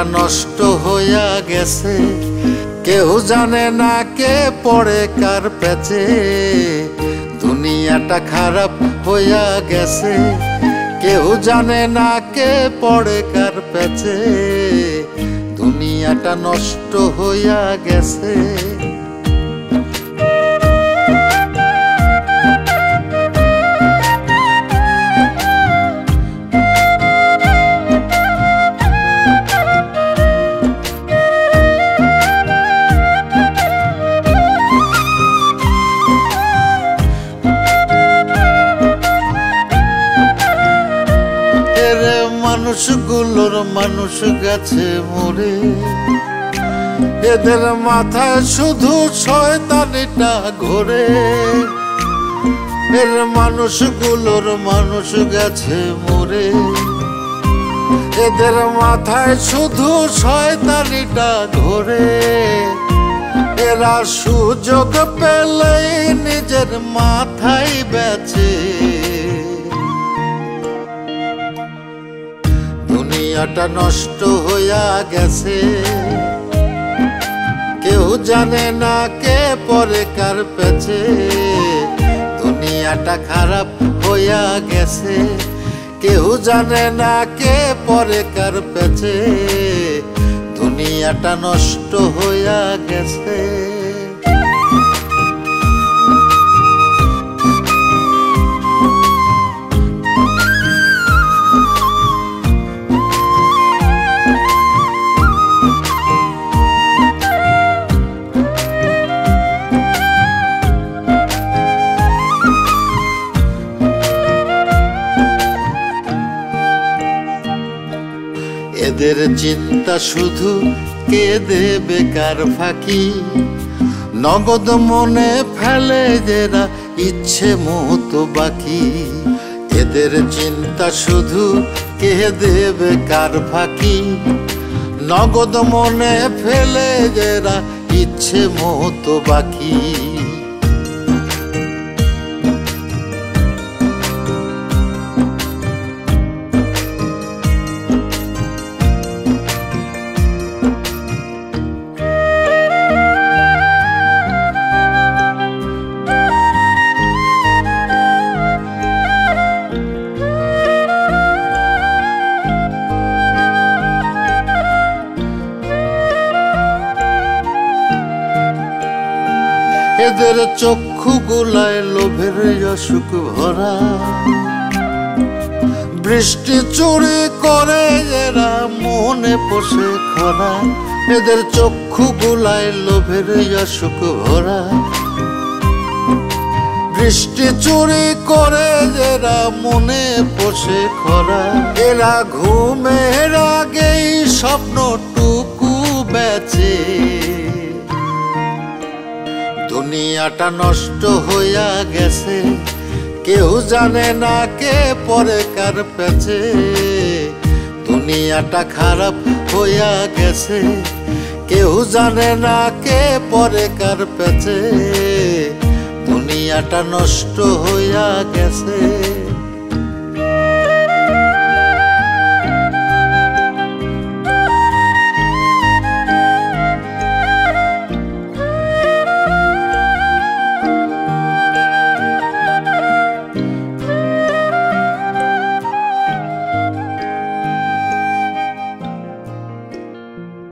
দুনিয়াটা নষ্ট হইয়া গেছে, কেউ জানে না কে পড়ে কার পেছে। দুনিয়াটা খারাপ হইয়া গেছে, কেউ জানে না কে পড়ে কার পেছে। দুনিয়াটা নষ্ট হইয়া গেছে। মানুষগুলোর মানুষ গেছে মরে, এদের মাথায় শুধু শয়তানিটা ঘোরে। এর মানুষগুলোর মানুষ গেছে মরে, এদের মাথায় শুধু শয়তানিটা ঘোরে। এরা সুযোগ পেলেই নিজের মাথায় বেচে। দুনিয়াটা নষ্ট হইয়া গেছে, কেউ জানে না কে পরে কার পেছে। দুনিয়াটা খারাপ হইয়া গেছে, কেউ জানে না কে পরে কার পেছে। দুনিয়াটা নষ্ট হইয়া গেছে। এদের চিন্তা শুধু কে দেবে কার ফাঁকি। নগদ মনে ফেলে যারা ইচ্ছে মতো বাকি। এদের চিন্তা শুধু কে দেবে কার ফাঁকি। নগদ মনে ফেলে যারা ইচ্ছে মতো বাকি। এদের চক্ষু গুলায় লোভের অসুখ ভরা। বৃষ্টি চুরি করে এরা মনে পোষে খরা। এদের চক্ষু গুলায় লোভের অসুখ ভরা। বৃষ্টি চুরি করে এরা মনে পোষে খরা। এরা ঘুমের আগেই স্বপ্নটুকু বেচে। দুনিয়াটা নষ্ট হইয়া গেছে, কেউ জানে না কে পরে কার পেছে। দুনিয়াটা খারাপ হইয়া গেছে, কেউ জানে না কে পরে কার পেছে। দুনিয়াটা নষ্ট হইয়া গেছে।